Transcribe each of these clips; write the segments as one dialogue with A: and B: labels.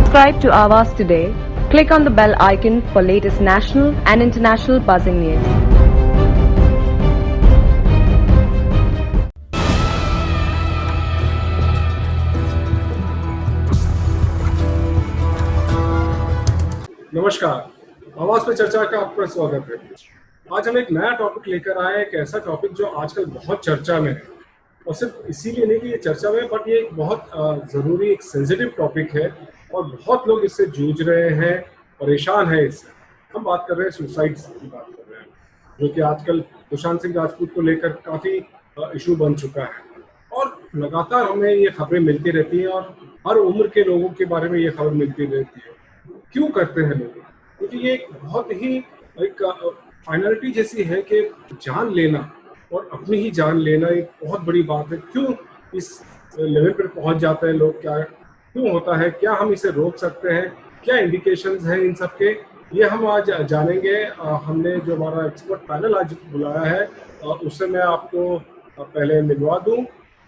A: Subscribe to Avas today. Click on the bell icon for latest national and international buzzing news.
B: नमस्कार, आवाज पे चर्चा का आपका स्वागत है। आज हम एक नया टॉपिक लेकर आए हैं, एक ऐसा टॉपिक जो आजकल बहुत चर्चा में है और सिर्फ इसीलिए नहीं कि ये चर्चा में, बट ये एक बहुत ज़रूरी, एक सेंसिटिव टॉपिक है और बहुत लोग इससे जूझ रहे हैं, परेशान है इससे। हम बात कर रहे हैं सुसाइड की बात कर रहे हैं, जो कि आजकल सुशांत सिंह राजपूत को लेकर काफ़ी इशू बन चुका है और लगातार हमें ये खबरें मिलती रहती हैं और हर उम्र के लोगों के बारे में ये खबर मिलती रहती है। क्यों करते हैं लोग? क्योंकि ये एक बहुत ही एक फाइनलिटी जैसी है कि जान लेना और अपनी ही जान लेना एक बहुत बड़ी बात है। क्यों इस लेवल पर पहुंच जाते हैं लोग? क्या क्यों होता है? क्या हम इसे रोक सकते हैं? क्या इंडिकेशंस हैं इन सब के? ये हम आज जानेंगे। हमने जो हमारा एक्सपर्ट पैनल आज बुलाया है उससे मैं आपको पहले मिलवा दूं।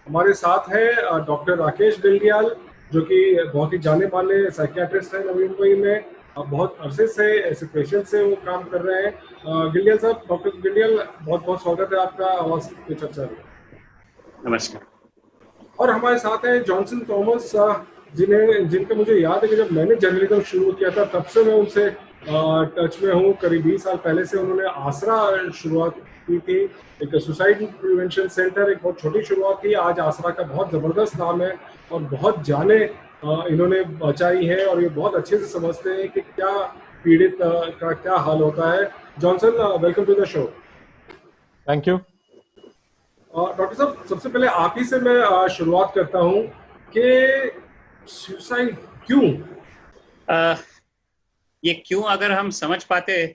B: हमारे साथ है डॉक्टर राकेश गंडियाल, जो कि बहुत ही जाने माने साइकियाट्रिस्ट हैं नवी मुंबई में। बहुत अरसे से ऐसे पेशेंट से वो काम कर रहे हैं। गंडियाल साहब, डॉक्टर गंडियाल, बहुत बहुत स्वागत है आपका आवाज की चर्चा में।
C: नमस्कार।
B: और हमारे साथ हैं जॉनसन थॉमस, जिनका मुझे याद है कि जब मैंने जर्नलिज्म शुरू किया था तब से मैं उनसे टच में हूँ। करीब 20 साल पहले से उन्होंने आसरा शुरुआत की थी, एक सुसाइड प्रिवेंशन सेंटर, एक बहुत छोटी शुरुआत थी। आज आसरा का बहुत ज़बरदस्त नाम है और बहुत जाने इन्होंने बचाई है और ये बहुत अच्छे से समझते हैं कि क्या पीड़ित का क्या हाल होता है। Johnson, welcome to the show.
D: Thank you.
B: Doctor साहब, सबसे पहले आप ही से मैं शुरुआत करता हूँ कि सुसाइड क्यों?
C: ये क्यों अगर हम समझ पाते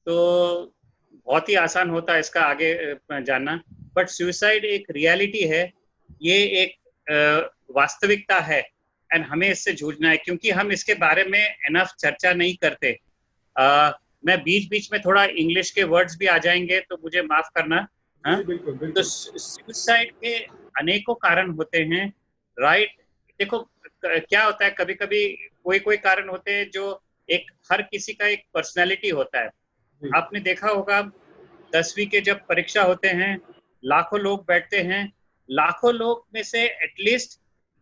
C: तो बहुत ही आसान होता है इसका आगे जानना। बट सुसाइड एक रियलिटी है, ये एक वास्तविकता है एंड हमें इससे जूझना है क्योंकि हम इसके बारे में एनफ चर्चा नहीं करते। मैं बीच बीच में थोड़ा इंग्लिश के वर्ड्स भी आ जाएंगे तो मुझे माफ करना।
B: बिल्कुल, बिल्कुल।
C: तो सुसाइड के अनेकों कारण होते हैं, राइट। देखो क्या होता है, कभी कभी कोई कारण होते हैं जो एक हर किसी का एक पर्सनालिटी होता है। आपने देखा होगा 10वीं के जब परीक्षा होते हैं, लाखों लोग बैठते हैं, लाखों लोग में से एटलीस्ट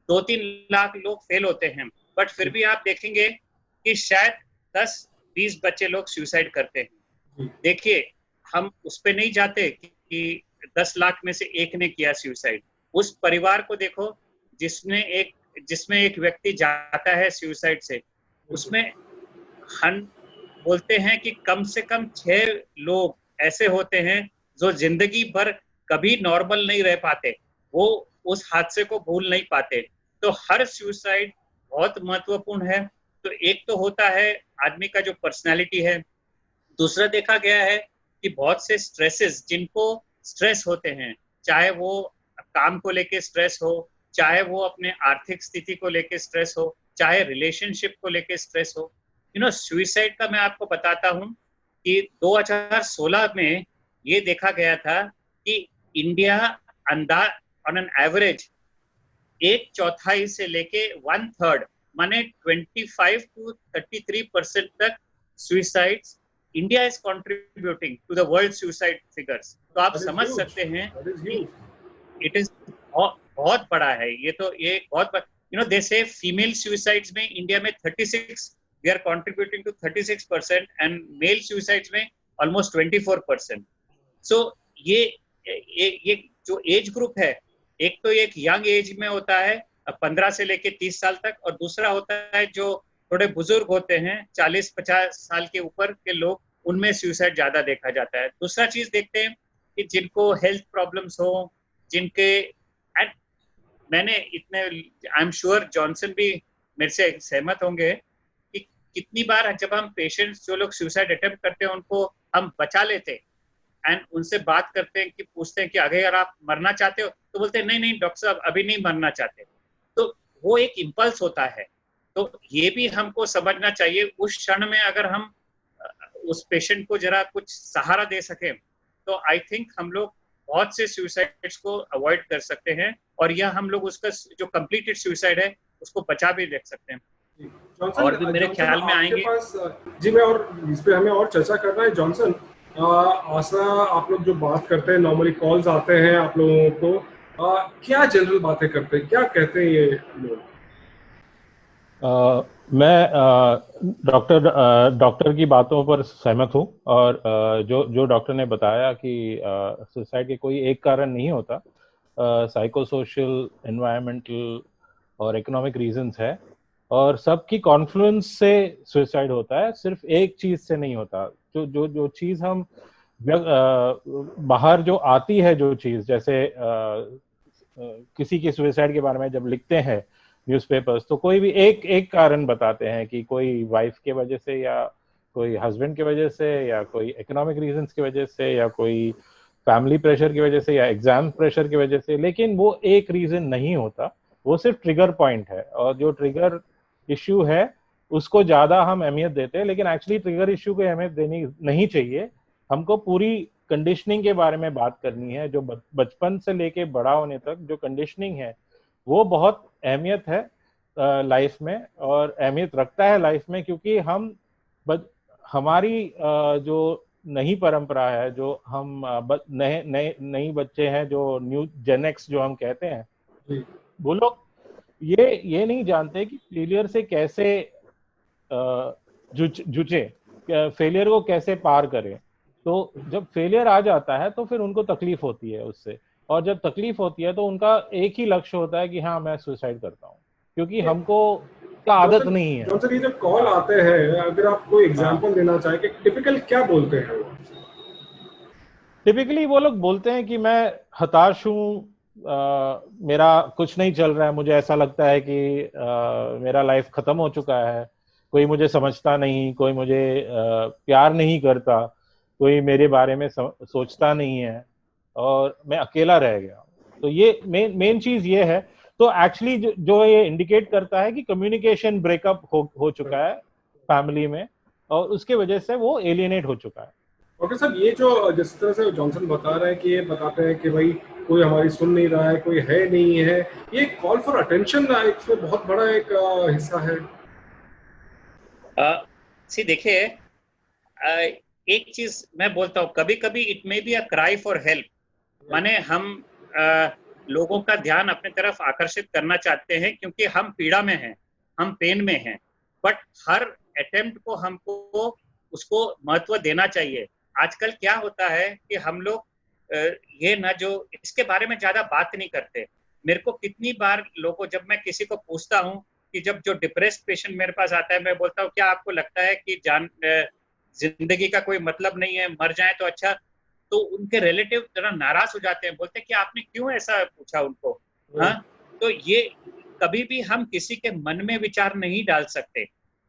C: 2-3 लाख लोग फेल होते हैं, बट फिर भी आप देखेंगे कि शायद 10-20 बच्चे लोग सुसाइड करते हैं। देखिए, हम उस पे नहीं जाते कि 10 लाख में से एक ने किया सुसाइड। उस परिवार को देखो जिसमें एक व्यक्ति जाता है सुसाइड से, उसमें हम बोलते हैं कि कम से कम 6 लोग ऐसे होते हैं जो जिंदगी भर कभी नॉर्मल नहीं रह पाते, वो उस हादसे को भूल नहीं पाते। तो हर सुसाइड बहुत महत्वपूर्ण है। तो एक तो होता है आदमी का जो पर्सनालिटी है, दूसरा देखा गया है कि बहुत से स्ट्रेसेस, जिनको स्ट्रेस होते हैं, चाहे वो काम को लेके स्ट्रेस हो, चाहे वो अपने आर्थिक स्थिति को लेके स्ट्रेस हो, चाहे रिलेशनशिप को लेके स्ट्रेस हो। सुसाइड का मैं आपको बताता हूँ कि 2016 में ये देखा गया था कि इंडिया ऑन एन एवरेज 1/4 से लेके 1/3 माने 25 to 33% तक suicides India is contributing to the world suicide figures. तो आप समझ सकते हैं इट इज बहुत बड़ा है ये। तो ये बहुत दे से फीमेल सुसाइड्स में इंडिया में 36, we are contributing to 36% and male suicides में ऑलमोस्ट 24%। सो ये जो एज ग्रुप है, एक तो एक यंग एज में होता है 15 से लेके 30 साल तक, और दूसरा होता है जो थोड़े बुजुर्ग होते हैं 40-50 साल के ऊपर के लोग, उनमें सुसाइड ज्यादा देखा जाता है। दूसरा चीज देखते हैं कि जिनको हेल्थ प्रॉब्लम्स हो, जिनके एंड मैंने इतने आई एम श्योर जॉनसन भी मेरे से सहमत होंगे कि कितनी बार जब हम पेशेंट्स जो लोग सुसाइड अटेम्प्ट करते हैं उनको हम बचा लेते एंड उनसे बात करते हैं कि पूछते हैं कि अगर आप मरना चाहते हो, तो बोलते हैं नहीं डॉक्टर साहब अभी नहीं मरना चाहते। तो वो एक इम्पल्स होता है। तो ये भी हमको समझना चाहिए, उस क्षण में अगर हम उस पेशेंट को जरा कुछ सहारा दे सके तो आई थिंक हम लोग बहुत से सुसाइड्स को अवॉइड कर सकते हैं, और यह हम लोग उसका जो कंप्लीटेड सुसाइड है उसको बचा भी देख सकते हैं।
B: जॉनसन,
C: और भी मेरे ख्याल में
B: आपके
C: आएंगे।
B: पास जी, मैं और इस पे हमें और चर्चा करना है। जॉनसन, आशा, आप लोग जो बात करते हैं, नॉर्मली कॉल्स आते हैं आप लोगों को, क्या जनरल बातें करते हैं, क्या कहते हैं ये लोग?
D: मैं डॉक्टर की बातों पर सहमत हूँ। और जो जो डॉक्टर ने बताया कि सुसाइड के कोई एक कारण नहीं होता, साइको सोशल, एनवायरमेंटल और इकोनॉमिक रीजंस है, और सबकी कॉन्फ्लुएंस से सुसाइड होता है, सिर्फ एक चीज से नहीं होता। जो जो जो चीज हम बाहर जो आती है, जो चीज जैसे किसी की सुसाइड के बारे में जब लिखते हैं न्यूज़पेपर्स, तो कोई भी एक एक कारण बताते हैं कि कोई वाइफ के वजह से, या कोई हस्बैंड की वजह से, या कोई इकोनॉमिक रीजंस की वजह से, या कोई फैमिली प्रेशर की वजह से, या एग्जाम प्रेशर की वजह से। लेकिन वो एक रीजन नहीं होता, वो सिर्फ ट्रिगर पॉइंट है। और जो ट्रिगर इश्यू है उसको ज्यादा हम अहमियत देते हैं, लेकिन एक्चुअली ट्रिगर इश्यू को अहमियत देनी नहीं चाहिए। हमको पूरी कंडीशनिंग के बारे में बात करनी है। जो बचपन से लेके बड़ा होने तक जो कंडीशनिंग है, वो बहुत अहमियत है लाइफ में, और अहमियत रखता है लाइफ में, क्योंकि हमारी जो नई परंपरा है, जो हम नए नए नई बच्चे हैं, जो न्यू जेन एक्स जो हम कहते हैं,
B: जी,
D: वो लोग ये नहीं जानते कि फेलियर से कैसे जुझे, फेलियर को कैसे पार करें। तो जब फेलियर आ जाता है तो फिर उनको तकलीफ होती है उससे, और जब तकलीफ होती है तो उनका एक ही लक्ष्य होता है कि हाँ, मैं सुसाइड करता हूँ, क्योंकि हमको का आदत
B: जॉनसन,
D: नहीं है।
B: जॉनसन, ये जब कॉल आते हैं, अगर आप कोई
D: हाँ,
B: एग्जांपल देना चाहें कि टिपिकल क्या बोलते हैं वो?
D: टिपिकली वो लोग बोलते हैं कि मैं हताश हूँ, मेरा कुछ नहीं चल रहा है, मुझे ऐसा लगता है कि मेरा लाइफ खत्म हो चुका है, कोई मुझे समझता नहीं, कोई मुझे प्यार नहीं करता, कोई मेरे बारे में सोचता नहीं है, और मैं अकेला रह गया। तो ये मेन मेन चीज ये है। तो एक्चुअली जो ये इंडिकेट करता है कि कम्युनिकेशन ब्रेकअप हो चुका है फैमिली में, और उसके वजह से वो एलियनेट हो चुका है।
B: डॉक्टर साहब, ये जो जिस तरह से जॉनसन बता रहे हैं कि ये बताते हैं कि भाई कोई हमारी सुन नहीं रहा है, कोई है नहीं है, ये कॉल फॉर अटेंशन एक तो बहुत बड़ा एक हिस्सा है।
C: सी देखिए, एक चीज मैं बोलता हूँ, कभी कभी it may be a cry for help. माने हम लोगों का ध्यान अपने तरफ आकर्षित करना चाहते हैं क्योंकि हम पीड़ा में हैं, हम पेन में हैं, बट हर अटेम्प्ट को हमको उसको महत्व देना चाहिए। आजकल क्या होता है कि हम लोग ये ना, जो इसके बारे में ज्यादा बात नहीं करते। मेरे को कितनी बार लोगों, जब मैं किसी को पूछता हूँ कि जब जो डिप्रेस्ड पेशेंट मेरे पास आता है, मैं बोलता हूँ क्या आपको लगता है कि जिंदगी का कोई मतलब नहीं है, मर जाए तो अच्छा, तो उनके रिलेटिव जरा नाराज हो जाते हैं, बोलते हैं कि आपने क्यों ऐसा पूछा उनको। हाँ, तो ये कभी भी हम किसी के मन में विचार नहीं डाल सकते,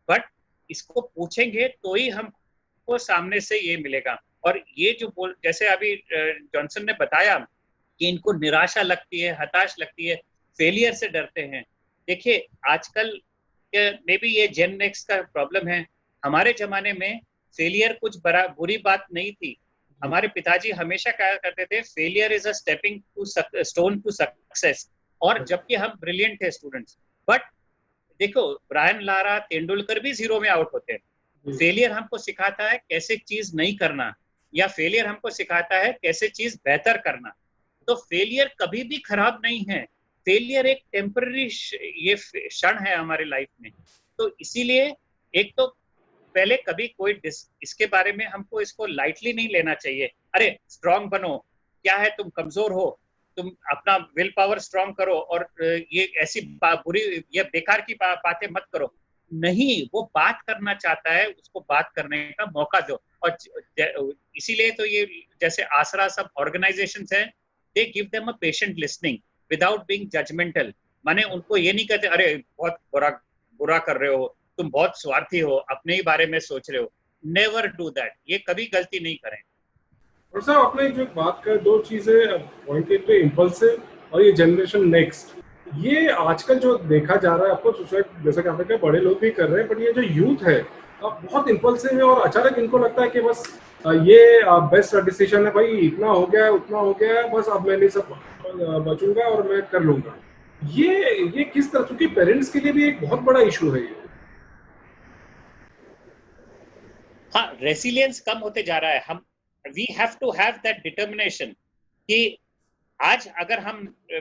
C: बट इसको पूछेंगे तो ही हमको सामने से ये मिलेगा। और ये जो जैसे अभी जॉनसन ने बताया कि इनको निराशा लगती है, हताश लगती है, फेलियर से डरते हैं। देखिए आजकल मे बी ये जेन एक्स का प्रॉब्लम है। हमारे जमाने में फेलियर कुछ बुरी बात नहीं थी। हमारे पिताजी हमेशा कहा करते थे failure is a stepping to stone to success, और जबकि हम ब्रिलियंट थे स्टूडेंट्स। बट देखो, ब्रायन लारा, तेंदुलकर भी जीरो में आउट होते हैं। फेलियर हमको सिखाता है कैसे चीज नहीं करना, या फेलियर हमको सिखाता है कैसे चीज बेहतर करना। तो फेलियर कभी भी खराब नहीं है। फेलियर एक टेम्पररी ये क्षण है हमारे लाइफ में। तो इसीलिए एक तो पहले कभी कोई इसके बारे में हमको इसको लाइटली नहीं लेना चाहिए। अरे स्ट्रांग बनो, क्या है तुम कमजोर हो, तुम अपना विल पावर स्ट्रांग करो, और ये ऐसी बुरी या बेकार की बातें मत करो। नहीं, वो बात करना चाहता है, उसको बात करने का मौका दो। और इसीलिए तो ये जैसे आसरा सब ऑर्गेनाइजेशंस हैं, they give them a patient listening without being judgemental. माने उनको ये नहीं कहते अरे बहुत बुरा कर रहे हो, तुम बहुत स्वार्थी हो, अपने ही बारे में सोच रहे हो। नेवर डू दैट, ये कभी गलती नहीं करें।
B: और साहब, आपने जो बात कर, दो चीजें पॉइंट पे, इम्पल्सिव और ये जनरेशन नेक्स्ट, ये आजकल जो देखा जा रहा है, आपको सुसाइड जैसा कि आपने कहा बड़े लोग भी कर रहे हैं, बट ये जो यूथ है बहुत इम्पल्सिव है, और अचानक इनको लगता है कि बस ये बेस्ट डिसीजन है, भाई इतना हो गया है, उतना हो गया है, बस अब मैं नहीं सब बचूंगा और मैं कर लूंगा। ये किस तरह, क्योंकि पेरेंट्स के लिए भी एक बहुत बड़ा इशू है ये।
C: हाँ, रेसिलियंस कम होते जा रहा है। हम we have to have that determination कि आज अगर हम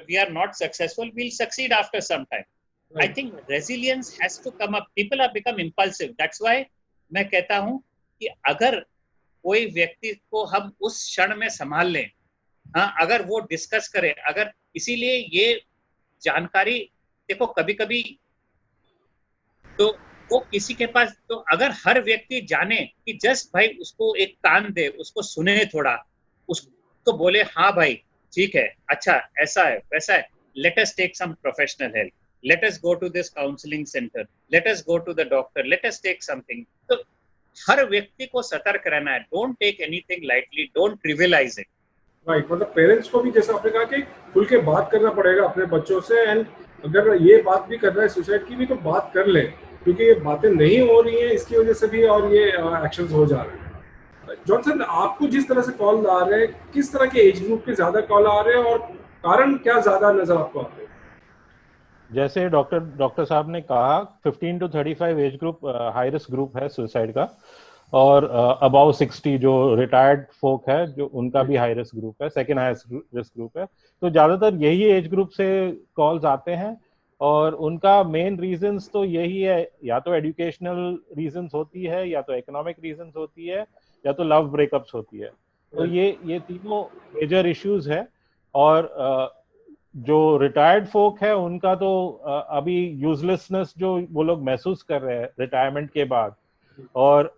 C: we are not successful, we will succeed after some time. I think resilience has to come up. People have become impulsive. That's why मैं कहता हूं कि अगर कोई व्यक्ति को हम उस क्षण में संभाल लें, हाँ, अगर वो डिस्कस करे, अगर इसीलिए ये जानकारी, देखो कभी कभी तो वो किसी के पास, तो अगर हर व्यक्ति जाने कि जस्ट भाई उसको एक कान दे, उसको सुने थोड़ा, उसको बोले हाँ भाई ठीक है, अच्छा ऐसा है वैसा है, let us take some professional help, let us go to this counseling center, let us go to the doctor, let us take something। तो हर व्यक्ति को सतर्क रहना है, don't take anything lightly, don't trivialise it.
B: Right, मतलब parents को भी जैसे आपने कहा कि खुल के बात करना पड़ेगा अपने बच्चों से, एंड अगर ये बात भी कर रहा है सुसाइड की भी तो बात कर ले, क्योंकि ये बातें नहीं हो रही हैं इसकी वजह से भी और ये एक्शंस हो जा रहे हैं। जॉनसन, आपको जिस तरह से कॉल आ रहे हैं, किस तरह के एज ग्रुप के ज्यादा कॉल आ रहे हैं और कारण क्या ज्यादा नजर आपको आते हैं?
D: जैसे डॉक्टर साहब ने कहा 15 to 35 age group high risk group है सुसाइड का, और अबाउ 60 जो रिटायर्ड फोक है जो उनका भी हाई रिस्क ग्रुप है, सेकेंड हाई रिस्क ग्रुप है। तो ज्यादातर यही एज ग्रुप से कॉल्स आते हैं और उनका मेन रीजंस तो यही है, या तो एजुकेशनल रीजंस होती है, या तो इकोनॉमिक रीजंस होती है, या तो लव ब्रेकअप्स होती है। तो ये तीनों मेजर इश्यूज है। और जो रिटायर्ड फोक है उनका तो अभी यूजलेसनेस जो वो लोग महसूस कर रहे हैं रिटायरमेंट के बाद, और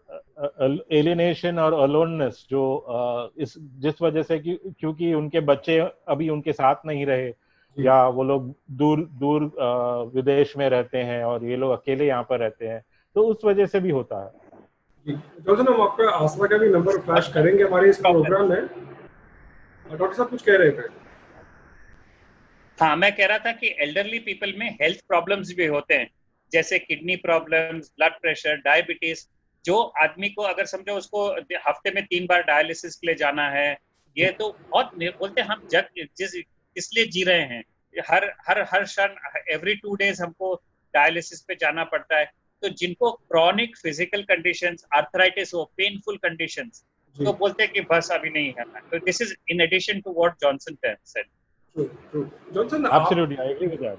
D: एलिनेशन और अलोननेस जो जिस वजह से क्योंकि उनके बच्चे अभी उनके साथ नहीं रहे, या वो लोग दूर दूर विदेश में रहते हैं और ये लोग अकेले यहाँ पर रहते हैं, तो उस वजह से भी होता है।
B: जॉनसन, हम आपका आसरा का भी नंबर फ्लैश करेंगे हमारे इस प्रोग्राम में। डॉक्टर साहब कुछ कह रहे थे?
C: हाँ, मैं कह रहा था कि एल्डरली पीपल में हेल्थ प्रॉब्लम्स भी होते हैं, जैसे kidney problems, blood pressure, diabetes. जो आदमी को अगर समझो उसको हफ्ते में 3 बार डायलिसिस के लिए जाना है, ये तो बहुत बोलते हैं हम जग इसलिए जी रहे हैं, हर हर हर क्षण एवरी 2 days हमको डायलिसिस पे जाना पड़ता है। तो जिनको क्रॉनिक फिजिकल कंडीशंस, आर्थराइटिस हो, पेनफुल कंडीशंस, तो बोलते हैं कि बस अभी नहीं है। तो this is in addition to what Johnson said.
B: Johnson,
D: absolutely I agree with that.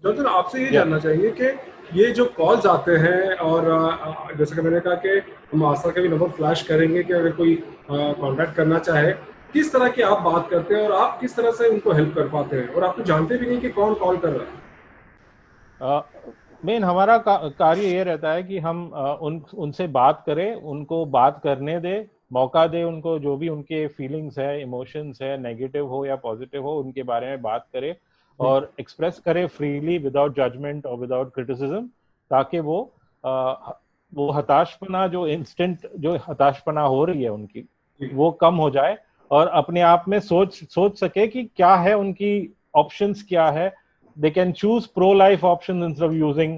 B: Johnson, आपसे ये जानना चाहिए कि ये जो कॉल्स आते हैं, और जैसे कि मैंने कहा कि हम आस्था के भी नंबर फ्लैश करेंगे कि अगर कोई कांटेक्ट करना चाहे, किस तरह की आप बात करते हैं और आप किस तरह से उनको हेल्प कर पाते हैं, और आप तो जानते भी नहीं कि कौन कॉल कर रहा है।
D: मेन हमारा कार्य ये रहता है कि हम उनसे बात करें, उनको बात करने दे, मौका दे, उनको जो भी उनके फीलिंग्स है, इमोशंस है, नेगेटिव हो या पॉजिटिव हो, उनके बारे में बात करें और एक्सप्रेस करे फ्रीली, विदाउट जजमेंट और विदाउट क्रिटिसिज्म, ताकि वो हताशपना, जो इंस्टेंट जो हताशपना हो रही है उनकी, वो कम हो जाए और अपने आप में सोच सके कि क्या है उनकी ऑप्शंस क्या है। They can choose pro-life options instead of using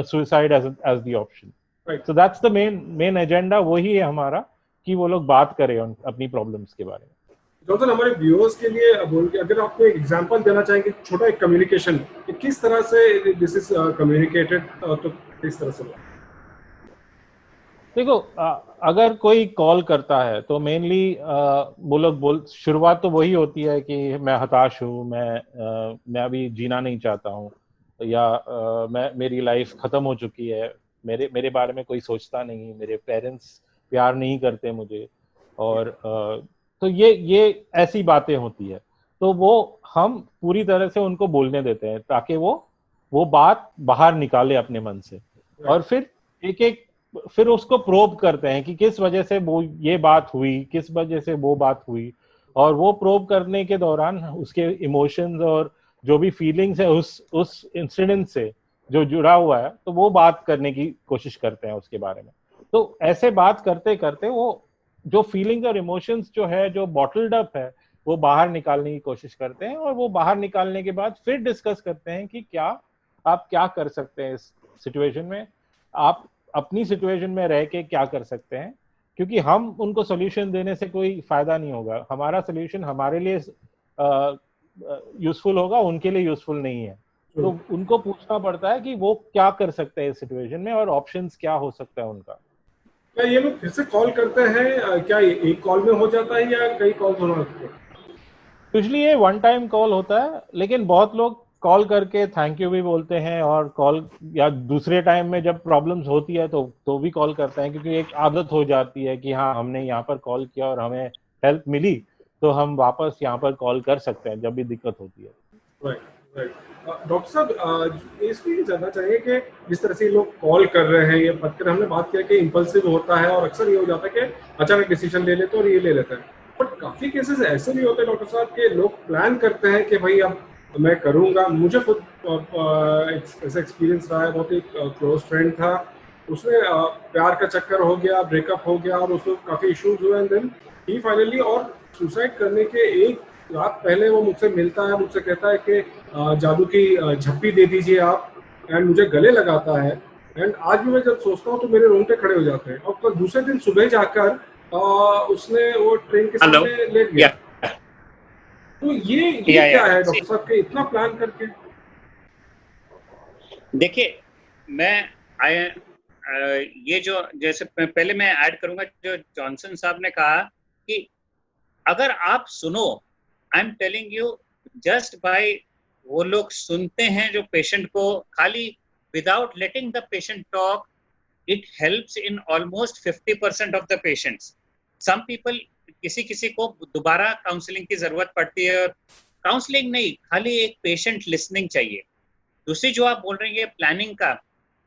D: suicide as the option.
B: Right.
D: So that's the main agenda, वही है हमारा कि वो लोग बात करें अपनी प्रॉब्लम्स के बारे में।
B: जॉनसन, हमारे व्यूअर्स के लिए बोल के अगर आपको एक एग्जांपल देना चाहेंगे, छोटा एक कम्युनिकेशन, किस तरह से दिस इज कम्युनिकेटेड, तो किस तरह से?
D: देखो, अगर कोई कॉल करता है तो मेनली वो लोग शुरुआत तो वही होती है कि मैं हताश हूँ, मैं अभी जीना नहीं चाहता हूँ, या मेरी लाइफ खत्म हो चुकी है, मेरे बारे में कोई सोचता नहीं, मेरे पेरेंट्स प्यार नहीं करते मुझे, और तो ये ऐसी बातें होती है। तो वो हम पूरी तरह से उनको बोलने देते हैं ताकि वो बात बाहर निकाले अपने मन से, और फिर उसको प्रोब करते हैं कि किस वजह से वो ये बात हुई, किस वजह से वो बात हुई, और वो प्रोब करने के दौरान उसके इमोशंस और जो भी फीलिंग्स है उस इंसिडेंट से जो जुड़ा हुआ है, तो वो बात करने की कोशिश करते हैं उसके बारे में। तो ऐसे बात करते करते वो जो फीलिंग्स और इमोशंस जो है, जो बॉटल्ड अप है, वो बाहर निकालने की कोशिश करते हैं, और वो बाहर निकालने के बाद फिर डिस्कस करते हैं कि आप क्या कर सकते हैं इस सिचुएशन में, आप अपनी सिचुएशन में रह के क्या कर सकते हैं, क्योंकि हम उनको सोल्यूशन देने से कोई फायदा नहीं होगा। हमारा सोल्यूशन हमारे लिए यूजफुल होगा, उनके लिए यूजफुल नहीं है। तो उनको पूछना पड़ता है कि वो क्या कर सकते हैं इस सिचुएशन में और ऑप्शंस क्या हो सकता है उनका।
B: क्या ये लोग फिर से कॉल करते हैं? क्या ये एक कॉल में हो जाता है या कई कॉल होना होता है?
D: यूजली ये वन टाइम कॉल होता है, लेकिन बहुत लोग कॉल करके थैंक यू भी बोलते हैं, और कॉल या दूसरे टाइम में जब प्रॉब्लम्स होती है तो भी कॉल करते हैं, क्योंकि एक आदत हो जाती है कि हाँ हमने यहाँ पर कॉल किया और हमें हेल्प मिली, तो हम वापस यहाँ पर कॉल कर सकते हैं जब भी दिक्कत होती है।
B: Right, right. डॉक्टर साहब, इसमें ये जानना चाहिए कि जिस तरह से लोग कॉल कर रहे हैं, ये पत्थर हमने बात किया कि इम्पल्सिव होता है और अक्सर ये हो जाता है कि अचानक डिसीजन ले लेते हैं और ये ले लेते हैं, बट काफी केसेस ऐसे भी होते हैं डॉक्टर साहब के लोग प्लान करते हैं कि भाई अब मैं करूंगा। मुझे खुद ऐसा एक्सपीरियंस रहा है, बहुत ही क्लोज फ्रेंड था, उसने प्यार का चक्कर हो गया, ब्रेकअप हो गया और उसको काफी इश्यूज हुए एंड देन ही फाइनली, और सुसाइड करने के एक रात पहले वो मुझसे मिलता है, मुझसे कहता है कि जादू की झप्पी दे दीजिए आप, एंड मुझे गले लगाता है। एंड आज भी मैं जब सोचता हूँ तो मेरे रोंगटे खड़े हो जाते हैं। और तो दूसरे दिन सुबह जाकर उसने वो ट्रेन के
C: हेलो
B: सामने लेट गया। तो ये क्या है डॉक्टर साहब के इतना प्लान करके?
C: देखिए, मैं ये जो जैसे पहले मैं ऐड करूंगा जो जॉनसन साहब ने कहा कि अगर आप सुनो, I am telling you, just by वो लोग सुनते हैं जो पेशेंट को, खाली without letting the patient talk, it helps in almost 50% of the patients. Some people, किसी को दोबारा काउंसलिंग की जरूरत पड़ती है, और काउंसलिंग नहीं, खाली एक पेशेंट लिसनिंग चाहिए। दूसरी जो आप बोल रही है प्लानिंग का,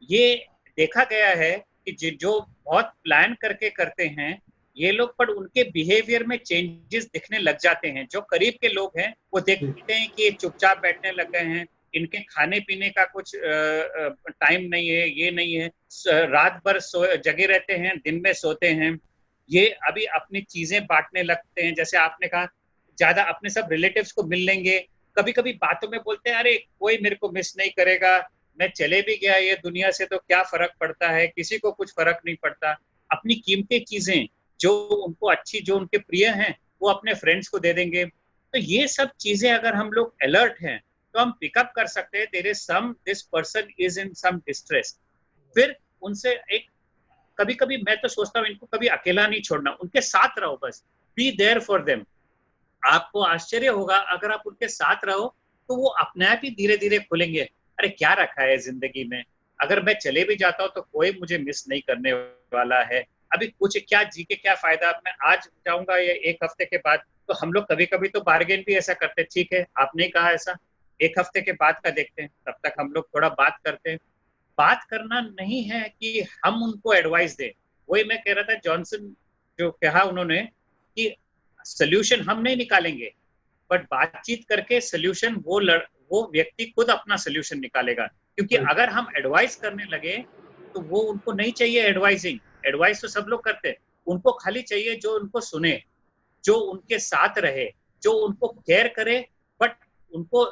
C: ये देखा गया है कि जो बहुत प्लान करके करते हैं ये लोग, पर उनके बिहेवियर में चेंजेस दिखने लग जाते हैं। जो करीब के लोग हैं वो देखते हैं कि ये चुपचाप बैठने लग गए हैं, इनके खाने पीने का कुछ टाइम नहीं है, ये नहीं है, रात भर जगे रहते हैं, दिन में सोते हैं, ये अभी अपनी चीजें बांटने लगते हैं। जैसे आपने कहा, ज्यादा अपने सब रिलेटिव्स को मिल लेंगे, कभी कभी बातों में बोलते हैं अरे कोई मेरे को मिस नहीं करेगा, मैं चले भी गया ये दुनिया से तो क्या फर्क पड़ता है, किसी को कुछ फर्क नहीं पड़ता। अपनी कीमती चीजें जो उनको अच्छी, जो उनके प्रिय हैं, वो अपने फ्रेंड्स को दे देंगे। तो ये सब चीजें अगर हम लोग अलर्ट हैं तो हम पिकअप कर सकते हैं, there is some, this person is in some distress. फिर उनसे एक, कभी कभी मैं तो सोचता हूँ इनको कभी अकेला नहीं छोड़ना, उनके साथ रहो, बस बी देयर फॉर देम। आपको आश्चर्य होगा अगर आप उनके साथ रहो तो वो अपने आप ही धीरे धीरे खुलेंगे। अरे क्या रखा है जिंदगी में, अगर मैं चले भी जाता हूँ तो कोई मुझे मिस नहीं करने वाला है, अभी कुछ क्या जी के क्या फायदा, मैं आज जाऊंगा या एक हफ्ते के बाद। तो हम लोग कभी कभी तो बार्गेन भी ऐसा करते, ठीक है आपने कहा ऐसा, एक हफ्ते के बाद का देखते हैं, तब तक हम लोग थोड़ा बात करते हैं। बात करना नहीं है कि हम उनको एडवाइस दें, वही मैं कह रहा था, जॉनसन जो कहा उन्होंने कि सोल्यूशन हम नहीं निकालेंगे, बट बातचीत करके सोल्यूशन वो व्यक्ति खुद अपना सोल्यूशन निकालेगा। क्योंकि अगर हम एडवाइस करने लगे तो वो, उनको नहीं चाहिए एडवाइसिंग, एडवाइस तो सब लोग करते हैं, उनको खाली चाहिए जो उनको सुने, जो उनके साथ रहे, जो उनको केयर करे, बट उनको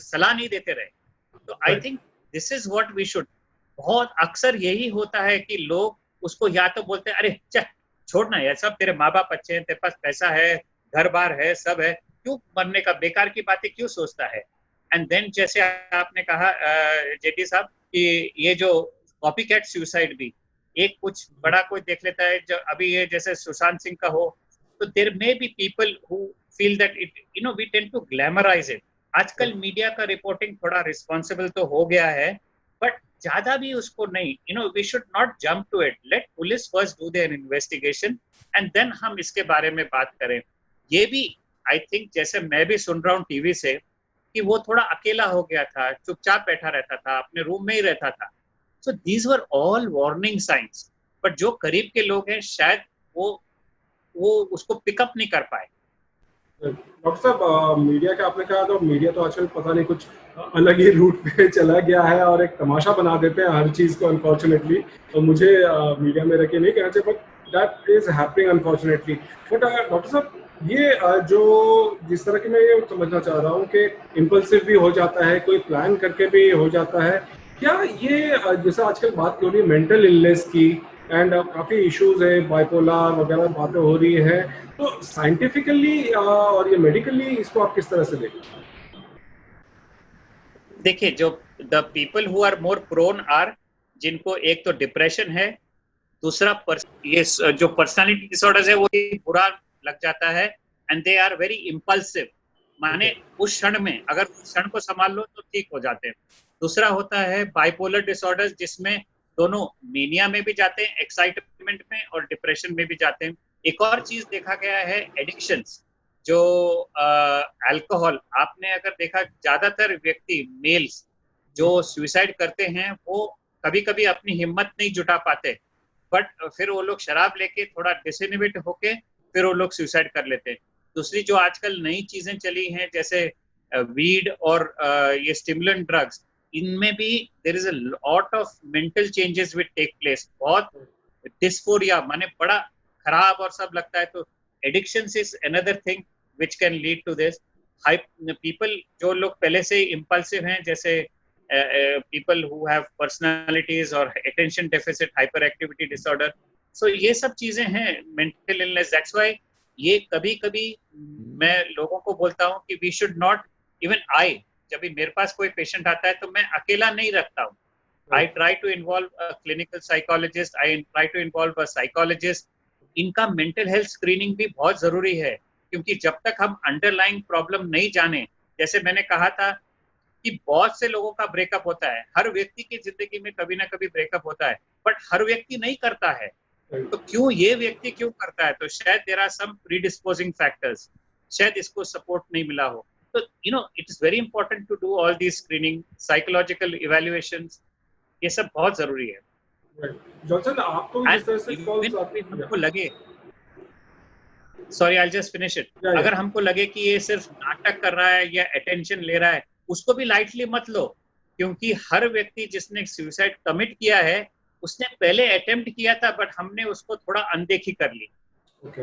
C: सलाह नहीं देते रहे। तो I think this is what we should. बहुत अक्सर यही होता है कि लोग उसको या तो बोलते हैं अरे चल छोड़ना यार, सब तेरे माँ बाप अच्छे हैं, तेरे पास पैसा है, घर बार है, सब है, क्यों मरने का, बेकार की बातें क्यों सोचता है। एंड देन जैसे आपने कहा जेटी साहब कि ये जो कॉपी कैट सुसाइड भी, एक कुछ बड़ा कोई देख लेता है, जो अभी ये जैसे सुशांत सिंह का हो, तो there may be people who feel that it, you know, we tend to glamorise it. आजकल मीडिया का रिपोर्टिंग थोड़ा रिस्पॉन्सिबल तो हो गया है, बट ज्यादा भी उसको नहीं, you know, we should not jump to it, let police first do their investigation and then हम इसके बारे में बात करें। ये भी आई थिंक, जैसे मैं भी सुन रहा हूँ टीवी से कि वो थोड़ा अकेला हो गया था, चुपचाप बैठा रहता था, अपने रूम में ही रहता था। So these were all warning science, but जो करीब के लोग हैं शायद वो उसको पिकअप नहीं कर पाए।
B: डॉक्टर साहब, मीडिया का आपने कहा, तो मीडिया तो आजकल पता नहीं कुछ अलग ही रूट पे चला गया है और एक तमाशा बना देते हैं हर चीज को, अनफॉर्चुनेटली। तो मुझे मीडिया में रखे नहीं कहना चाहिए, but that is happening unfortunately. But doctor साहब, ये जो जिस तरह की मैं ये समझना चाह रहा हूँ कि इम्पल्सिव भी हो जाता है, कोई प्लान करके भी हो जाता है, क्या ये जैसे आजकल बात हो रही है मेंटल इलनेस की, एंड काफी इश्यूज है, बाइपोलर वगैरह बातें हो रही है, तो साइंटिफिकली और ये मेडिकली इसको आप किस तरह से देखते हैं?
C: देखिए, जो the people who are more prone are, जिनको एक तो डिप्रेशन है, दूसरा ये जो पर्सनालिटी डिसऑर्डर्स है वो बुरा लग जाता है, and they are very impulsive, माने उस क्षण में अगर उस क्षण को संभाल लो तो ठीक हो जाते हैं। दूसरा होता है बाइपोलर डिसऑर्डर्स, जिसमें दोनों मेनिया में भी जाते हैं, एक्साइटमेंट में, और डिप्रेशन में भी जाते हैं। एक और चीज देखा गया है, एडिक्शंस, जो अल्कोहल, आपने अगर देखा ज्यादातर व्यक्ति मेल्स जो सुसाइड करते हैं वो कभी कभी अपनी हिम्मत नहीं जुटा पाते, बट फिर वो लोग शराब लेके थोड़ा डिसइनिबिट होके फिर वो लोग सुसाइड कर लेते हैं। दूसरी जो आजकल नई चीजें चली हैं जैसे वीड और ये स्टिमुलेंट ड्रग्स, इनमें भी there is a lot of mental changes will take place, बहुत डिस्फोरिया माने बड़ा खराब और सब लगता है। तो addictions is another thing which can lead to this. People जो लोग पहले से इम्पल्सिव हैं, जैसे people who have personalities or attention deficit hyperactivity disorder, so ये सब चीजें हैं mental illness। that's why ये कभी कभी मैं लोगों को बोलता हूँ कि we should not, even I, जब भी मेरे पास कोई पेशेंट आता है तो मैं अकेला नहीं रखता हूँ। I try to involve a clinical psychologist, I try to involve a psychologist। इनका mental health screening भी बहुत जरूरी है, क्योंकि जब तक हम underlying problem नहीं जाने, जैसे मैंने कहा था कि बहुत से लोगों का ब्रेकअप होता है, हर व्यक्ति की जिंदगी में कभी ना कभी ब्रेकअप होता है, बट हर व्यक्ति नहीं करता है। तो क्यों ये व्यक्ति क्यों करता है? तो शायद there are some predisposing factors, शायद इसको सपोर्ट नहीं मिला हो। तो you know it is very important to do all these screening, psychological evaluations, ये सब बहुत जरूरी है।
B: जॉनसन, आपको जिस तरह से कॉल्स आती हैं,
C: हमको लगे, sorry I will just finish it, अगर हमको लगे कि ये सिर्फ नाटक कर रहा है या अटेंशन ले रहा है, उसको भी लाइटली मत लो, क्योंकि हर व्यक्ति जिसने सुसाइड कमिट किया है उसने पहले अटेम्प्ट किया था, बट हमने उसको थोड़ा अनदेखी कर ली।
B: ओके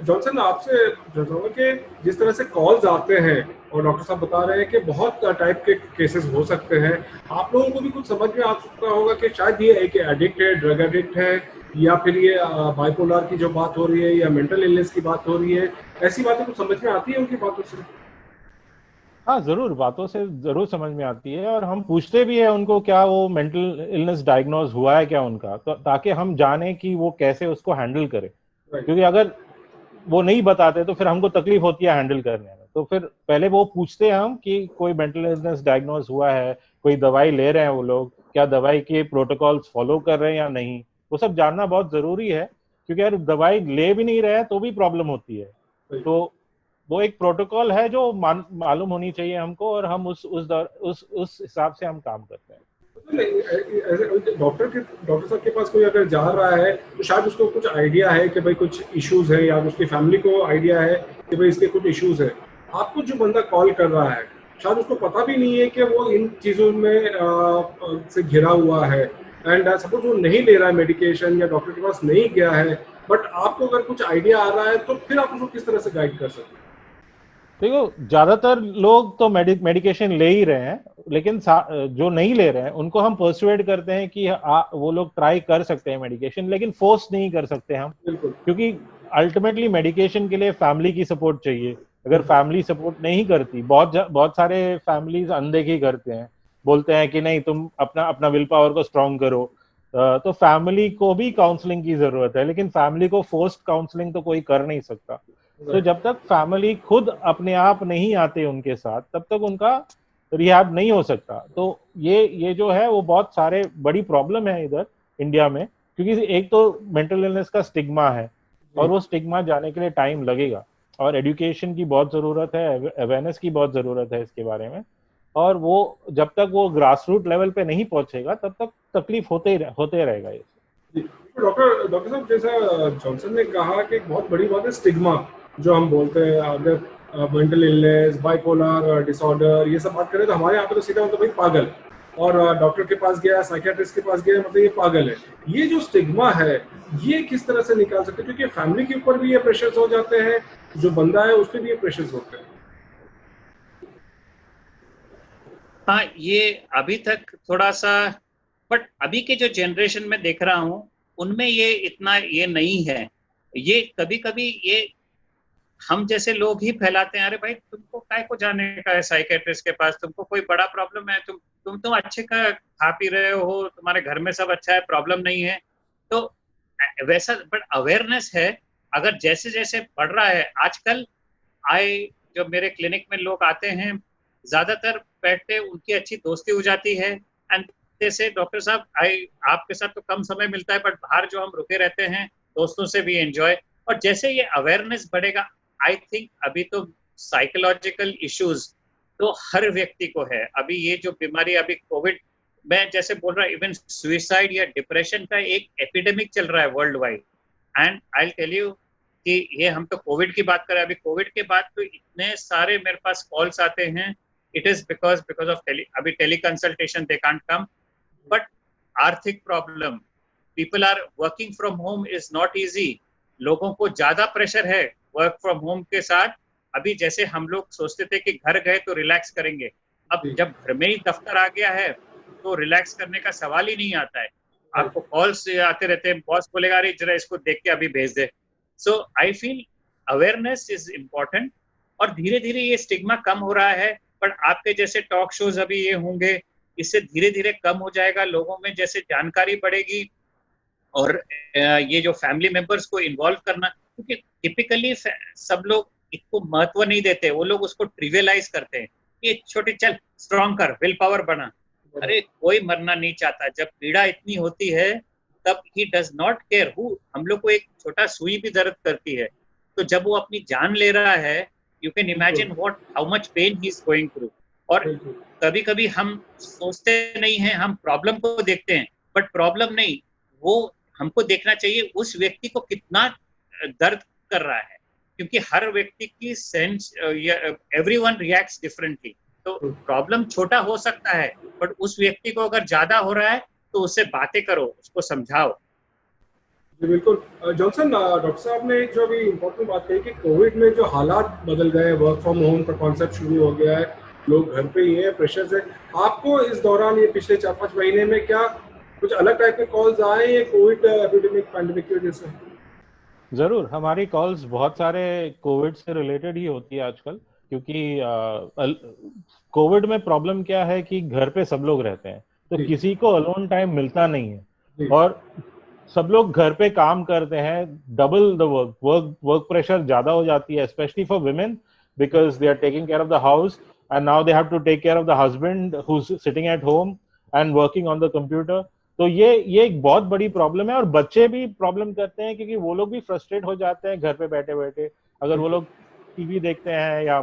B: जॉनसन, आपसे जानूंगा कि जिस तरह से कॉल्स आते हैं और डॉक्टर साहब बता रहे हैं कि बहुत टाइप के केसेस हो सकते हैं, आप लोगों को भी कुछ समझ में आ सकता होगा कि शायद ये एक एडिक्ट है, ड्रग एडिक्ट है, या फिर ये बाइपोलर की जो बात हो रही है या मेंटल इलनेस की बात हो रही है, ऐसी बातें कुछ समझ में आती है उनकी बातों से?
D: हाँ जरूर, बातों से जरूर समझ में आती है, और हम पूछते भी है उनको क्या वो मेंटल इलनेस डायग्नोज हुआ है क्या उनका, तो ताकि हम जाने कि वो कैसे उसको हैंडल करे। क्योंकि अगर वो नहीं बताते तो फिर हमको तकलीफ होती है हैंडल करने में। तो फिर पहले वो पूछते हैं हम कि कोई मेंटल इलनेस डायग्नोज हुआ है, कोई दवाई ले रहे हैं वो लोग, क्या दवाई के प्रोटोकॉल्स फॉलो कर रहे हैं या नहीं, वो सब जानना बहुत जरूरी है। क्योंकि अगर दवाई ले भी नहीं रहे हैं तो भी प्रॉब्लम होती है। तो वो एक प्रोटोकॉल है जो मालूम होनी चाहिए हमको, और हम उस हिसाब से हम काम करते हैं।
B: डॉक्टर साहब के पास कोई अगर जा रहा है तो शायद उसको कुछ आइडिया है कि भाई कुछ इश्यूज है, या उसकी फैमिली को आइडिया है कि भाई इसके कुछ इश्यूज है। आपको जो बंदा कॉल कर रहा है शायद उसको पता भी नहीं है कि वो इन चीजों में से घिरा हुआ है, एंड सपोज वो नहीं ले रहा है मेडिकेशन या डॉक्टर के पास नहीं गया है, बट आपको अगर कुछ आइडिया आ रहा है तो फिर आप उसको किस तरह से गाइड कर सकते हैं?
D: देखो, ज्यादातर लोग तो मेडिकेशन ले ही रहे हैं, लेकिन जो नहीं ले रहे हैं उनको हम पर्सुएड करते हैं कि वो लोग ट्राई कर सकते हैं मेडिकेशन, लेकिन फोर्स नहीं कर सकते हम। क्योंकि अल्टीमेटली मेडिकेशन के लिए फैमिली की सपोर्ट चाहिए। अगर फैमिली सपोर्ट नहीं करती, बहुत सारे फैमिलीज अनदेखी करते हैं, बोलते हैं कि नहीं तुम अपना विल पावर को स्ट्रॉन्ग करो। तो फैमिली को भी काउंसलिंग की जरूरत है, लेकिन फैमिली को फोर्स्ड काउंसलिंग तो कोई कर नहीं सकता। तो जब तक फैमिली खुद अपने आप नहीं आते उनके साथ, तब तक उनका रिहैब नहीं हो सकता। तो ये जो है वो बहुत सारे बड़ी प्रॉब्लम है इधर इंडिया में, क्योंकि एक तो मेंटल इलनेस का स्टिग्मा है, और वो स्टिग्मा जाने के लिए टाइम लगेगा, और एजुकेशन की बहुत जरूरत है, अवेयरनेस की बहुत जरूरत है इसके बारे में। और वो जब तक वो ग्रास रूट लेवल पे नहीं पहुंचेगा तब तक तकलीफ होते रहेगा। ये
B: डॉक्टर साहब, जैसा जॉनसन ने कहा कि बहुत बड़ी बात है स्टिग्मा, जो हम बोलते हैं अगर मेंटल इलनेस, बाइपोलर डिसऑर्डर, ये सब बात करें तो हमारे यहाँ पे तो सीधा मतलब भाई पागल, और डॉक्टर के पास गया, साइकियाट्रिस्ट के पास गया, मतलब ये पागल है। ये जो स्टिग्मा है ये किस तरह से निकाल सकते हैं? क्योंकि फैमिली के ऊपर भी ये प्रेशर्स हो जाते हैं, जो बंदा है उस पर भी ये प्रेशर्स होते हैं।
C: हाँ, ये अभी तक थोड़ा सा, बट अभी के जो जनरेशन में देख रहा हूँ उनमें ये इतना ये नहीं है। ये कभी कभी ये हम जैसे लोग ही फैलाते हैं, अरे भाई तुमको काय को जाने का है साइकियाट्रिस्ट के पास, तुमको कोई बड़ा प्रॉब्लम है, तुम अच्छे का खा पी रहे हो, तुम्हारे घर में सब अच्छा है, प्रॉब्लम नहीं है, तो वैसा, बट अवेयरनेस है, अगर जैसे जैसे बढ़ रहा है आजकल, जो मेरे क्लिनिक में लोग आते हैं, ज्यादातर बैठते उनकी अच्छी दोस्ती हो जाती है, एंड जैसे डॉक्टर साहब आपके साथ तो कम समय मिलता है, बट बाहर जो हम रुके रहते हैं दोस्तों से भी एंजॉय। और जैसे ये अवेयरनेस बढ़ेगा, आई थिंक अभी तो साइकोलॉजिकल इश्यूज तो हर व्यक्ति को है। अभी ये जो बीमारी, अभी कोविड, मैं जैसे बोल रहा, इवन सुइसाइड या डिप्रेशन का एक एपिडेमिक चल रहा है worldwide. And I tell you कि ये हम तो कोविड की बात करें, अभी कोविड के बाद तो इतने सारे मेरे पास कॉल्स आते हैं, इट इज बिकॉज ऑफ अभी tele consultation they can't come, but आर्थिक problem, people are working from home is not easy, लोगों को ज्यादा प्रेशर है वर्क फ्रॉम होम के साथ। अभी जैसे हम लोग सोचते थे कि घर गए तो रिलैक्स करेंगे, अब जब घर में ही दफ्तर आ गया है तो रिलैक्स करने का सवाल ही नहीं आता है। आपको कॉल्स आते रहते हैं, बॉस बोलेगा अरे जरा इसको देख के अभी भेज दे। So I feel awareness is important, और धीरे धीरे ये स्टिग्मा कम हो रहा है। पर आपके जैसे टॉक शोज अभी ये होंगे, इससे धीरे धीरे कम हो जाएगा, लोगों में जैसे जानकारी बढ़ेगी, और ये जो फैमिली मेंबर्स को इन्वॉल्व करना, क्योंकि टिपिकली सब लोग इसको महत्व नहीं देते, वो लोग उसको ट्रिवियलाइज करते हैं, ये छोटे, चल स्ट्रॉन्ग कर, विल पावर बना। अरे कोई मरना नहीं चाहता, जब पीड़ा इतनी होती है तब he does not care who. हम लोग को एक छोटा सुई भी दर्द करती है, तो जब वो अपनी जान ले रहा है, you can imagine what how much pain he is going through. और कभी कभी हम सोचते नहीं हैं, हम प्रॉब्लम को देखते हैं, बट प्रॉब्लम नहीं, वो हमको देखना चाहिए उस व्यक्ति को कितना दर्द कर रहा है, क्योंकि हर व्यक्ति की सेंस, एवरीवन रिएक्ट्स डिफरेंटली। तो प्रॉब्लम छोटा हो सकता है, बट उस व्यक्ति को अगर ज्यादा हो रहा है तो उससे बातें करो, उसको समझाओ।
B: जी बिल्कुल। जॉनसन, डॉक्टर साहब ने एक जो अभी इम्पोर्टेंट बात कही कि कोविड में जो हालात बदल गए, वर्क फ्रॉम होम का कॉन्सेप्ट शुरू हो गया है, लोग घर पे ही हैं, प्रेशर से। आपको इस दौरान, ये पिछले 4-5 महीने में, क्या कुछ अलग टाइप के कॉल्स आए हैं कोविड एपिडेमिक पैंडेमिक की वजह से?
D: जरूर, हमारी कॉल्स बहुत सारे कोविड से रिलेटेड ही होती है आजकल, क्योंकि कोविड में प्रॉब्लम क्या है कि घर पे सब लोग रहते हैं, तो किसी को अलोन टाइम मिलता नहीं है, और सब लोग घर पे काम करते हैं, डबल द वर्क प्रेशर ज्यादा हो जाती है, specially for women, because they are taking care of the house and now they have to take care of the husband who is sitting at home and working on the computer. तो ये एक बहुत बड़ी problem है, और बच्चे भी problem करते हैं, क्योंकि वो लोग भी फ्रस्ट्रेट हो जाते हैं घर पे बैठे बैठे। अगर वो लोग टीवी देखते हैं या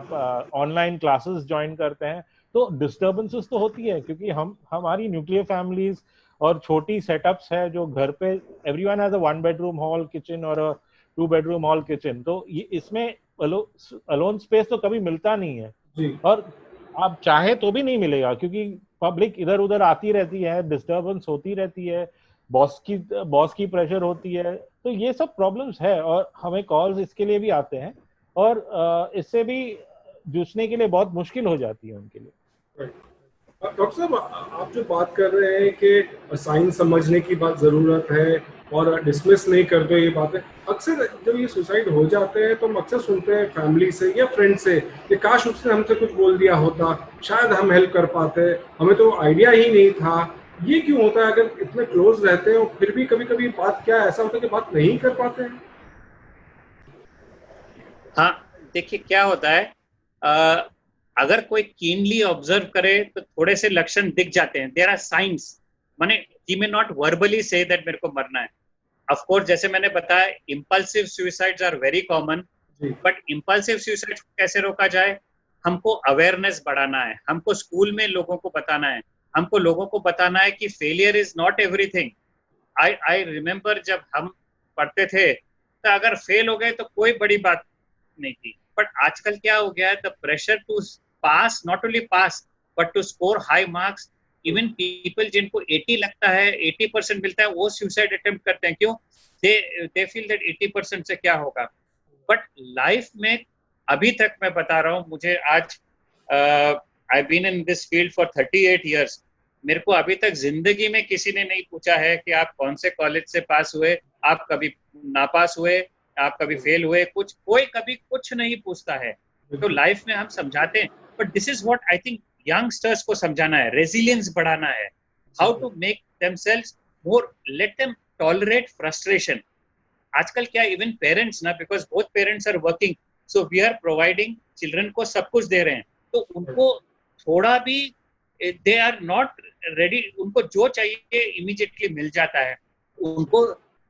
D: ऑनलाइन क्लासेस ज्वाइन करते हैं तो डिस्टर्बेंसेस तो होती है, क्योंकि हमारी न्यूक्लियर फैमिलीज और छोटी सेटअप्स है जो घर पे everyone has a 1 bedroom hall kitchen और अ 2 बेडरूम हॉल किचन, तो ये इसमें अलोन स्पेस तो कभी मिलता नहीं है
B: जी।
D: और आप चाहे तो भी नहीं मिलेगा, क्योंकि पब्लिक इधर उधर आती रहती है, डिस्टर्बेंस होती रहती है, बॉस की प्रेशर होती है, तो ये सब प्रॉब्लम्स है, और हमें कॉल्स इसके लिए भी आते हैं, और इससे भी जूझने के लिए बहुत मुश्किल हो जाती है उनके लिए।
B: डॉक्टर साहब, आप जो बात कर रहे हैं कि साइंस समझने की बात ज़रूरत है और डिसमिस नहीं करते ये बातें, अक्सर जब ये सुसाइड हो जाते हैं तो हम अक्सर सुनते हैं फैमिली से या फ्रेंड से कि काश उसने हमसे कुछ बोल दिया होता, शायद हम हेल्प कर पाते, हमें तो आइडिया ही नहीं था। ये क्यों होता है? अगर इतने क्लोज रहते हैं और फिर भी कभी कभी बात, क्या ऐसा होता है कि बात नहीं कर पाते हैं?
C: हाँ, देखिए क्या होता है, अगर कोई कीनली ऑब्जर्व करे तो थोड़े से लक्षण दिख जाते हैं, देयर आर साइंस, माने he may not verbally say that मेरे को मरना है। ऑफ कोर्स जैसे मैंने बताया, impulsive suicides are very common, but impulsive suicide कैसे रोका जाए? हमको अवेयरनेस बढ़ाना है, हमको स्कूल में लोगों को बताना है, हमको लोगों को बताना है कि failure is not everything. I remember जब हम पढ़ते थे तो अगर फेल हो गए तो कोई बड़ी बात नहीं थी, बट आजकल क्या हो गया है, the pressure to pass, not only pass but to score high marks. Even people जिनको 80 लगता है, 80% मिलता है, वो सुसाइड अटेम्प्ट करते हैं। क्यों? दे फील दैट 80% से क्या होगा। बट लाइफ में अभी तक मैं बता रहा हूँ, मुझे आज I been in this field for 38 years, मेरे को अभी तक जिंदगी में किसी ने नहीं पूछा है कि आप कौन से कॉलेज से पास हुए, आप कभी नापास हुए, आप कभी फेल हुए, कोई कभी कुछ नहीं पूछता है। तो लाइफ में हम समझाते हैं, but this is what I think youngsters को समझाना है, रेजिलियंस बढ़ाना है, how to make themselves more, let them tolerate frustration. आजकल क्या, इवन पेरेंट्स ना, because both parents are working, so we are providing children को सब कुछ दे रहे हैं, तो उनको थोड़ा भी दे आर नॉट रेडी, उनको जो चाहिए इमीडिएटली मिल जाता है उनको.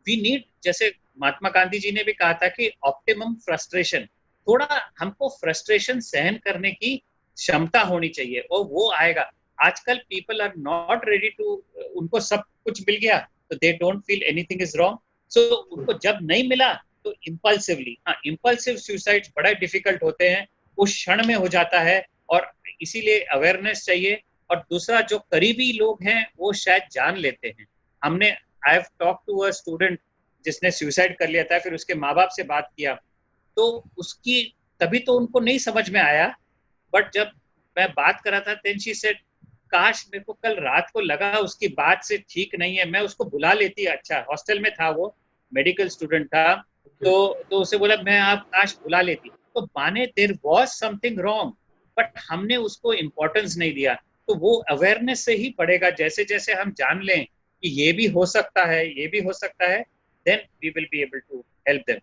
C: वी नीड, जैसे महात्मा गांधी जी ने भी कहा था कि ऑप्टिमम फ्रस्ट्रेशन, थोड़ा हमको फ्रस्ट्रेशन सहन करने की क्षमता होनी चाहिए और वो आएगा. आजकल people are not ready to, उनको सब कुछ मिल गया तो they don't feel anything is wrong. So उनको जब नहीं मिला तो इम्पल्सिवली, इम्पल्सिव सुसाइड बड़ा डिफिकल्ट होते हैं, उस क्षण में हो जाता है, और इसीलिए अवेयरनेस चाहिए. और दूसरा, जो करीबी लोग हैं वो शायद जान लेते हैं. हमने, I have talk to a student जिसने सुसाइड कर लिया था, फिर उसके माँ बाप से बात किया तो उसकी, तभी तो उनको नहीं समझ में आया, बट जब मैं बात कर रहा था देन शी सेड, काश मेरे को कल रात को लगा उसकी बात से ठीक नहीं है, मैं उसको बुला लेती. अच्छा, हॉस्टल में था वो, मेडिकल स्टूडेंट था, तो उसे बोला मैं आप काश बुला लेती. तो माने there was something wrong, but हमने उसको इम्पोर्टेंस नहीं दिया. तो वो अवेयरनेस से ही बढ़ेगा. जैसे जैसे हम जान लें कि ये भी हो सकता है, ये भी हो सकता है, then we will be able to help them.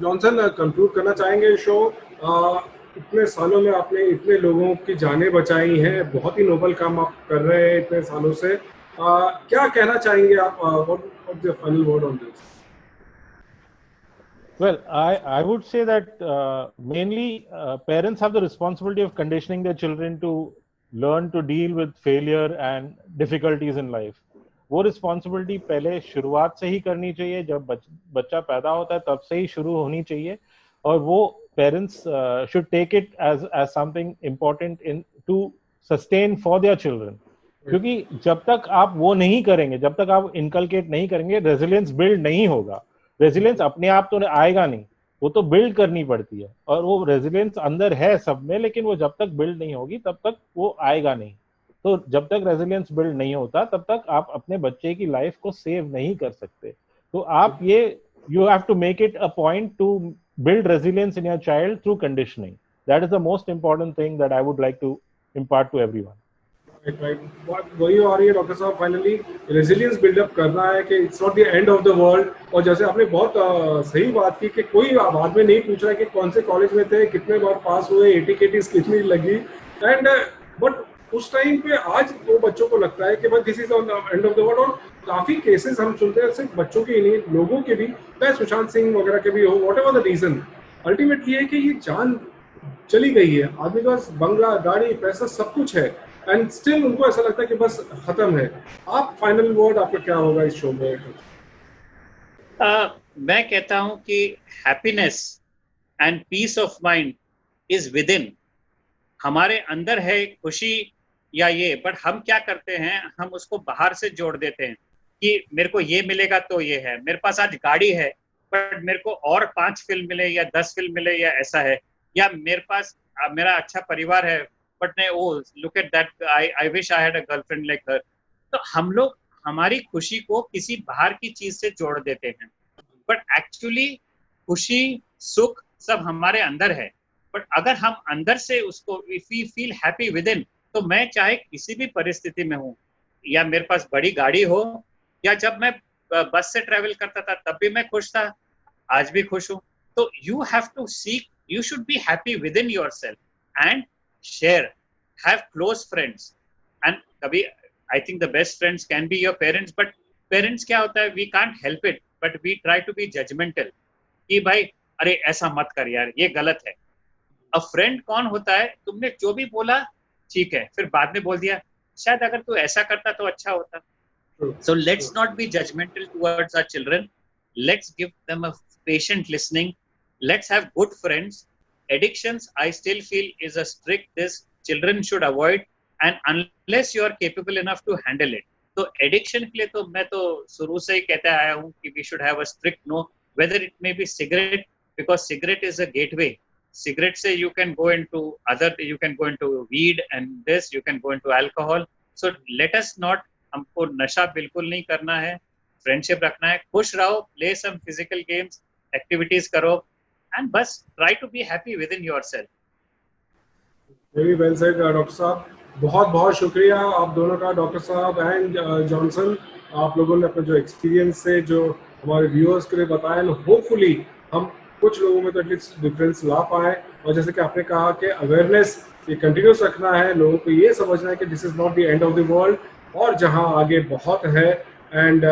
B: Johnson, conclude करना चाहेंगे शो. इतने सालों में आपने इतने लोगों की जानें बचाई हैं, बहुत ही नोबल काम आप कर रहे हैं इतने सालों से. क्या कहना चाहेंगे आप? What your final word on this?
D: Well, I would say that mainly parents have the responsibility of conditioning their children to learn to deal with failure and difficulties in life. वो रिस्पॉन्सिबिलिटी पहले शुरुआत से ही करनी चाहिए, जब बच्चा पैदा होता है तब से ही शुरू होनी चाहिए, और वो parents should take it as something important in to sustain for their children. क्योंकि जब तक आप वो नहीं करेंगे, जब तक आप इनकलकेट नहीं करेंगे, रेजिलियंस बिल्ड नहीं होगा. रेजिलियंस अपने आप तो आएगा नहीं, वो तो बिल्ड करनी पड़ती है, और वो रेजिलियंस अंदर है सब में, लेकिन वो जब तक बिल्ड नहीं होगी तब तक वो आएगा नहीं. तो जब तक रेजिलियंस बिल्ड नहीं होता तब तक आप अपने बच्चे की लाइफ को सेव नहीं कर सकते. तो आप ये, you have to make it a point to build resilience in your child through conditioning. That is the most important thing that I would like to impart to everyone.
B: Right. वही आ रही है doctor साहब, finally resilience buildup करना है कि it's not the end of the world. और जैसे आपने बहुत सही बात की कि कोई बाद में नहीं पूछ रहा कि कौन से कॉलेज में थे, कितने बार पास हुए, एटीकेटीज कितनी लगी, एंड बट उस टाइम पे आज वो बच्चों को लगता है कि बस this is on the end of the world. और काफी केसेस हम सुनते हैं, सिर्फ बच्चों के ही नहीं, लोगों के भी, चाहे सुशांत सिंह वगैरह के भी हो, व्हाटएवर द रीजन, अल्टीमेटली है कि ये जान चली गई है. आदमी के पास बंगला, गाड़ी, पैसा, सब कुछ है, एंड स्टिल उनको ऐसा लगता है कि बस खत्म है. आप फाइनल वर्ड आपका क्या होगा इस शो में?
C: मैं कहता हूं कि happiness and peace of mind is within. हमारे अंदर है खुशी या ये, बट हम क्या करते हैं, हम उसको बाहर से जोड़ देते हैं कि मेरे को ये मिलेगा तो ये है. मेरे पास आज गाड़ी है बट मेरे को और 5 फिल्म मिले या 10 फिल्म मिले या ऐसा है, या मेरे पास मेरा अच्छा परिवार है बट नहीं, oh look at that, I wish I had a girlfriend like her. तो हम लोग हमारी खुशी को किसी बाहर की चीज से जोड़ देते हैं, बट एक्चुअली खुशी, सुख सब हमारे अंदर है. बट अगर हम अंदर से उसको, if we feel happy within, तो मैं चाहे किसी भी परिस्थिति में हूँ, या मेरे पास बड़ी गाड़ी हो, या जब मैं बस से ट्रेवल करता था तब भी मैं खुश था, आज भी खुश हूँ. तो you have to seek, you should be happy within yourself and share, have close friends. And कभी I think the best friends can be your parents, but parents क्या होता है, we can't help it, but we try to be judgmental कि भाई अरे ऐसा मत कर यार, ये गलत है. अ फ्रेंड कौन होता है, तुमने जो भी बोला ठीक है, फिर बाद में बोल दिया शायद अगर तू ऐसा करता तो अच्छा होता. So let's not be judgmental towards our children. Let's give them a patient listening. Let's have good friends. Addictions, I still feel, is a strict this children should avoid, and unless you are capable enough to handle it. तो addiction के लिए तो मैं तो शुरू से ही कहता आया हूँ कि we should have a strict no, whether it may be cigarette, because cigarette is a gateway. Cigarette से you can go into other, you can go into weed, and this you can go into alcohol. So let us not, हमको नशा बिल्कुल नहीं करना है, friendship रखना है, खुश रहो, play some physical games, activities करो, एंड बस try to be happy within yourself.
B: Very well said doctor साहब, बहुत बहुत शुक्रिया आप दोनों का, डॉक्टर साहब एंड जॉनसन. आप लोगों ने अपने जो एक्सपीरियंस से जो हमारे व्यूअर्स के लिए बताया, होपफुली हम कुछ लोगों में तो एटलीस्ट डिफरेंस ला पाए। और जैसे कि आपने कहा कि अवेयरनेस ये कंटिन्यूस रखना है, लोगों को ये समझना है कि this is not the end of the world, और जहां आगे बहुत है, एंड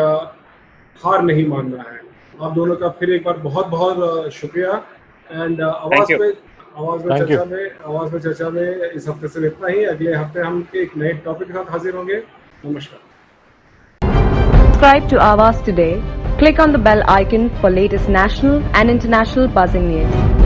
B: हार नहीं मानना है। आप दोनों का फिर एक बार बहुत बहुत शुक्रिया। And
C: Thank you.
B: आवाज में चर्चा में इस हफ्ते से इतना ही। अगले हफ्ते हम एक नए टॉपिक के साथ हाजिर होंगे। नमस्कार।
A: Subscribe to Awaaz today. Click on the bell icon for latest national and international buzzing news.